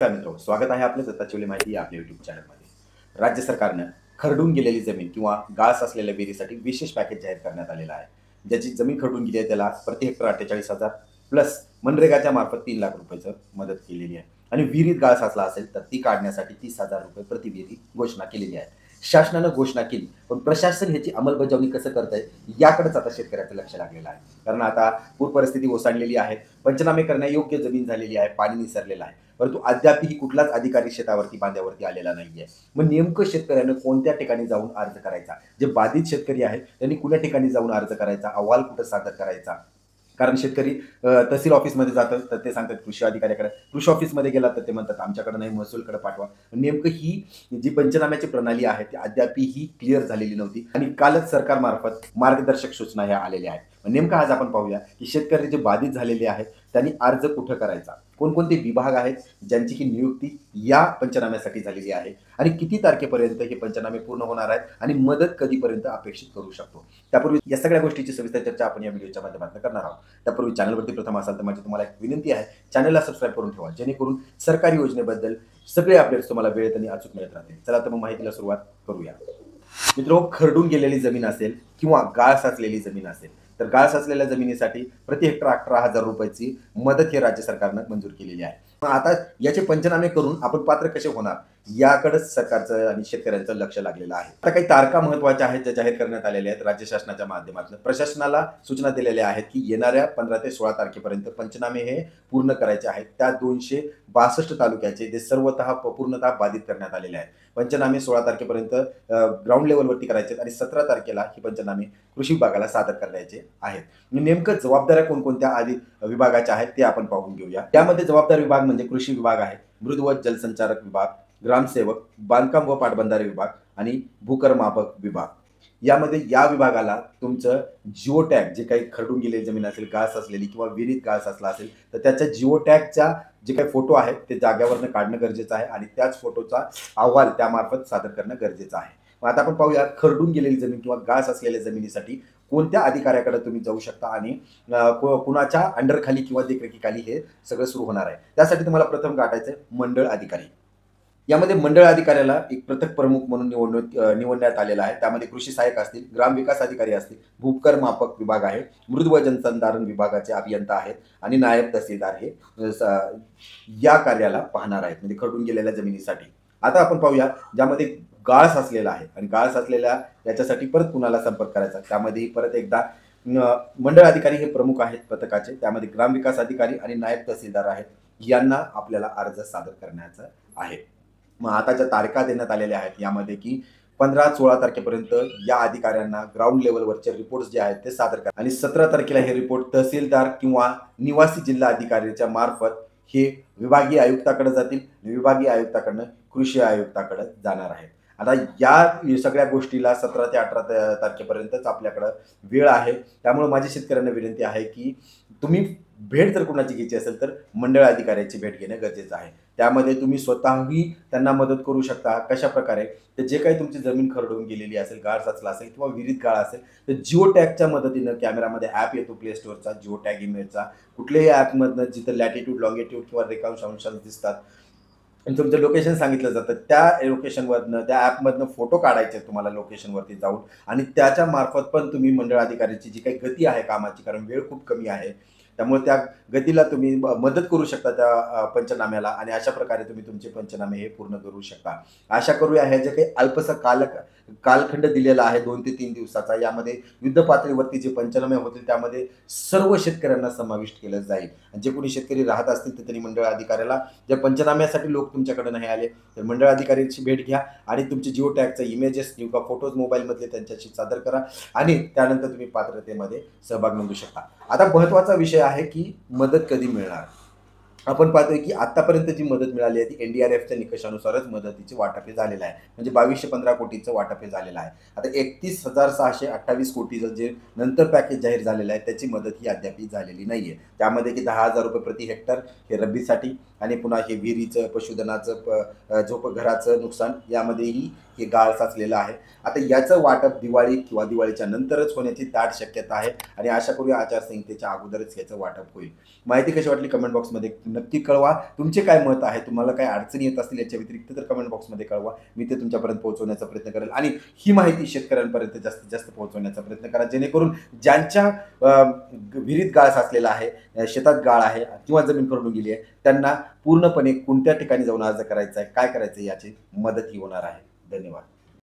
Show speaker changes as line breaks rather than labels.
नमस्कार मित्रो, स्वागत आहे आपलं दत्ताची माहिती या आपल्या युट्यूब चॅनलमध्ये. राज्य सरकारनं खरडून गेलेली जमीन किंवा गाळ असलेल्या विहिरीसाठी विशेष पॅकेज जाहीर करण्यात आलेलं आहे. ज्याची जमीन खरडून गेली आहे त्याला प्रति हेक्टर 48,000 प्लस मनरेगाच्या मार्फत 3 लाख रुपयाचं मदत केलेली आहे. आणि विहिरीत गाळ साचला असेल तर ती काढण्यासाठी 30,000 रुपये प्रति विहिरी घोषणा केलेली आहे. शासनानं घोषणा केली, पण प्रशासन ह्याची अंमलबजावणी कसं करतंय याकडेच आता शेतकऱ्याचं लक्ष लागलेलं आहे. कारण आता पूर परिस्थिती ओसांडलेली आहे, पंचनामे करण्यायोग्य जमीन झालेली आहे, पाणी निसरलेलं आहे, परंतु अद्यापही कुठलाच अधिकारी शेतावरती बांध्यावरती आलेला नाहीये. मग नेमकं शेतकऱ्यानं कोणत्या ठिकाणी जाऊन अर्ज करायचा? जे बाधित शेतकरी आहेत त्यांनी कुठल्या ठिकाणी जाऊन अर्ज करायचा, अहवाल कुठं सादर करायचा? कारण शेतकरी तहसील ऑफिसमध्ये जातं तर ते सांगतात कृषी अधिकाऱ्याकडे, कृषी ऑफिसमध्ये गेला तर ते म्हणतात आमच्याकडे नाही, महसूलकडे पाठवा. नेमकं ही जी पंचनाम्याची प्रणाली आहे ती अद्यापही क्लिअर झालेली नव्हती आणि कालच सरकारमार्फत मार्गदर्शक सूचना ह्या आलेल्या आहेत. नेमकं आज आपण पाहूया की शेतकरी जे बाधित झालेले आहेत त्यांनी अर्ज कुठं करायचा, कोणकोणते विभाग आहेत ज्यांची ही नियुक्ती या पंचनाम्यासाठी झालेली आहे आणि किती तारखेपर्यंत हे पंचनामे पूर्ण होणार आहेत आणि मदत कधीपर्यंत अपेक्षित करू शकतो. त्यापूर्वी या सगळ्या गोष्टीची सविस्तर चर्चा आपण या व्हिडिओच्या माध्यमातून करणार आहोत. त्यापूर्वी चॅनलवरती प्रथम असाल तर माझी तुम्हाला एक विनंती आहे, चॅनलला सबस्क्राईब करून ठेवा जेणेकरून सरकारी योजनेबद्दल सगळे अपडेट्स तुम्हाला वेळेत आणि अचूक मिळत राहतील. चला तर मग माहितीला सुरुवात करूया. मित्रो, खरडून गेलेली जमीन असेल किंवा गाळ साचलेली जमीन असेल तर गाळ साचलेल्या जमिनीसाठी प्रति हेक्टर 18,000 रुपयाची मदत हे राज्य सरकारनं मंजूर केलेली आहे. मग आता याचे पंचनामे करून आपण पात्र कसे होणार याकडेच सरकारचं आणि शेतकऱ्यांचं लक्ष लागलेलं आहे. आता काही तारखा महत्वाच्या आहेत ज्या जाहीर करण्यात आलेल्या आहेत. राज्य शासनाच्या माध्यमातून प्रशासनाला सूचना दिलेल्या आहेत की येणाऱ्या 15 ते 16 तारखेपर्यंत पंचनामे हे पूर्ण करायचे आहेत. त्या 262 तालुक्याचे जे सर्वतः पूर्णतः बाधित करण्यात आलेले आहेत. पंचनामे 16 तारखेपर्यंत ग्राउंड लेवलवरती करायचे आणि 17 तारखेला ही पंचनामे कृषी विभागाला सादर करायचे आहेत. नेमकं जबाबदाऱ्या कोणकोणत्या आधी विभागाच्या आहेत ते आपण पाहून घेऊया. त्यामध्ये जबाबदार विभाग म्हणजे कृषी विभाग आहे, मृद व जलसंचारक विभाग, ग्रामसेवक, बांधकाम व पाटबंधारे विभाग आणि भूकरमापक विभाग. यामध्ये या विभागाला तुमचं जिओ टॅग, जे काही खरडून गेलेली जमीन असेल, गाळ असलेली किंवा विहिरीत गाळ असला असेल तर त्याच्या जिओ टॅगच्या जे काही फोटो आहेत ते जाग्यावरनं काढणं गरजेचं आहे आणि त्याच फोटोचा अहवाल त्यामार्फत सादर करणं गरजेचं आहे. मग आता आपण पाहूया खरडून गेलेली जमीन किंवा गाळ असलेल्या जमिनीसाठी कोणत्या अधिकाऱ्याकडे तुम्ही जाऊ शकता आणि कुणाच्या अंडरखाली किंवा देखरेखीखाली हे सगळं सुरू होणार आहे. त्यासाठी तुम्हाला प्रथम गाठायचं मंडळ अधिकारी. यामध्ये मंडळ अधिकाऱ्याला एक पृथक प्रमुख म्हणून निवडण्यात आलेला आहे. त्यामध्ये कृषी सहाय्यक असतील, ग्रामविकास अधिकारी असतील, भूकर मापक विभाग आहे, मृद व जलसंधारण विभागाचे अभियंता आहेत आणि नायब तहसीलदार हे या कार्याला पाहणार आहेत, म्हणजे खरडून गेलेल्या जमिनीसाठी. आता आपण पाहूया ज्यामध्ये गाळ साचलेला आहे आणि गाळ साचलेल्या याच्यासाठी परत कुणाला संपर्क करायचा. त्यामध्ये परत एकदा मंडळ अधिकारी हे प्रमुख आहेत पथकाचे. त्यामध्ये ग्रामविकास अधिकारी आणि नायब तहसीलदार आहेत, यांना आपल्याला अर्ज सादर करण्याचा आहे. मग आता ज्या तारखा देण्यात आलेल्या आहेत यामध्ये की 15-16 तारखेपर्यंत या अधिकाऱ्यांना ग्राउंड लेवलवरचे रिपोर्ट्स जे आहेत ते सादर करा आणि 17 तारखेला हे रिपोर्ट तहसीलदार किंवा निवासी जिल्हा अधिकाऱ्याच्या मार्फत हे विभागीय आयुक्ताकडे जातील. विभागीय आयुक्ताकडनं कृषी आयुक्ताकडे जाणार आहेत. आता या सगळ्या गोष्टीला 17 ते 18 तारखेपर्यंतच आपल्याकडं वेळ आहे. त्यामुळे माझी शेतकऱ्यांना विनंती आहे की तुम्ही भेट जर कोणाची घ्यायची असेल तर मंडळ अधिकाऱ्याची भेट घेणं गरजेचं आहे. त्यामध्ये तुम्ही स्वतःही त्यांना मदत करू शकता. कशा प्रकारे? तर जे काही तुमची जमीन खरडून गेलेली असेल, गाळ साचला असेल किंवा विहिरीत गाळ असेल तर जिओ टॅगच्या मदतीनं कॅमेरामध्ये ॲप येतो प्ले स्टोअरचा, जिओ टॅग इमेजचा. कुठल्याही ॲपमधनं जिथं लॅटिट्यूड, लॉंगिट्यूड किंवा रेखांश अंशांश दिसतात आणि तुमचं लोकेशन सांगितलं जातं, त्या लोकेशनवरनं त्या ॲपमधनं फोटो काढायचे तुम्हाला लोकेशनवरती जाऊन आणि त्याच्या मार्फत पण तुम्ही मंडळ अधिकाऱ्याची जी काही गती आहे कामाची, कारण वेळ खूप कमी आहे त्यामुळे त्या गतीला तुम्ही मदत करू शकता त्या पंचनाम्याला आणि अशा प्रकारे तुम्ही तुमचे पंचनामे हे पूर्ण करू शकता. आशा करूया हे जे काही अल्पसा कालखंड दिलेला आहे 2 ते 3 दिवसाचा, यामध्ये युद्ध पातळीवरती जे पंचनामे होतील त्यामध्ये सर्व शेतकऱ्यांना समाविष्ट केलं जाईल. जे कोणी शेतकरी राहत असतील तर त्यांनी मंडळ अधिकाऱ्याला, ज्या पंचनाम्यासाठी लोक तुमच्याकडे नाही आले तर मंडळ अधिकाऱ्याची भेट घ्या आणि तुमचे जिओ टॅगचे इमेजेस किंवा फोटोज मोबाईलमधले त्यांच्याशी सादर करा आणि त्यानंतर तुम्ही पात्रतेमध्ये सहभाग नोंदवू शकता. आता महत्त्वाचा विषय आहे की मदत कधी मिळणार. आपण पाहतोय की आतापर्यंत जी मदत मिळाली आहे ती NDRFच्या निकषानुसारच मदतीचे वाटप हे झालेलं आहे, म्हणजे 2215 कोटीचं वाटप हे झालेलं आहे. आता 31,628 कोटीचं जे नंतर पॅकेज जाहीर झालेलं आहे त्याची मदत ही अद्याप झालेली नाहीये. त्यामध्ये की 10,000 रुपये प्रति हेक्टर हे रब्बीसाठी आणि पुन्हा हे विहिरीचं, पशुधनाचं, झोपघराचं नुकसान यामध्येही हे गाळ साचलेलं आहे. आता याचं वाटप दिवाळी किंवा दिवाळीच्या नंतरच होण्याची दाट शक्यता आहे आणि आशा करूया आचारसंहितेच्या अगोदरच याचं वाटप होईल. माहिती कशी वाटली कमेंट बॉक्समध्ये नक्की कळवा. तुमचे काय मत आहे, तुम्हाला काय अडचणी येत असतील याच्या व्यतिरिक्त तर कमेंट बॉक्समध्ये कळवा. मी ते तुमच्यापर्यंत पोहोचवण्याचा प्रयत्न करेल आणि ही माहिती शेतकऱ्यांपर्यंत जास्तीत जास्त पोहोचवण्याचा प्रयत्न करा, जेणेकरून ज्यांच्या विहिरीत गाळ साचलेला आहे, शेतात गाळ आहे किंवा जमीन खरडून गेली आहे, त्यांना पूर्णपणे कोणत्या ठिकाणी जाऊन अर्ज करायचा आहे, काय करायचं याची मदत ही होणार आहे. धन्यवाद.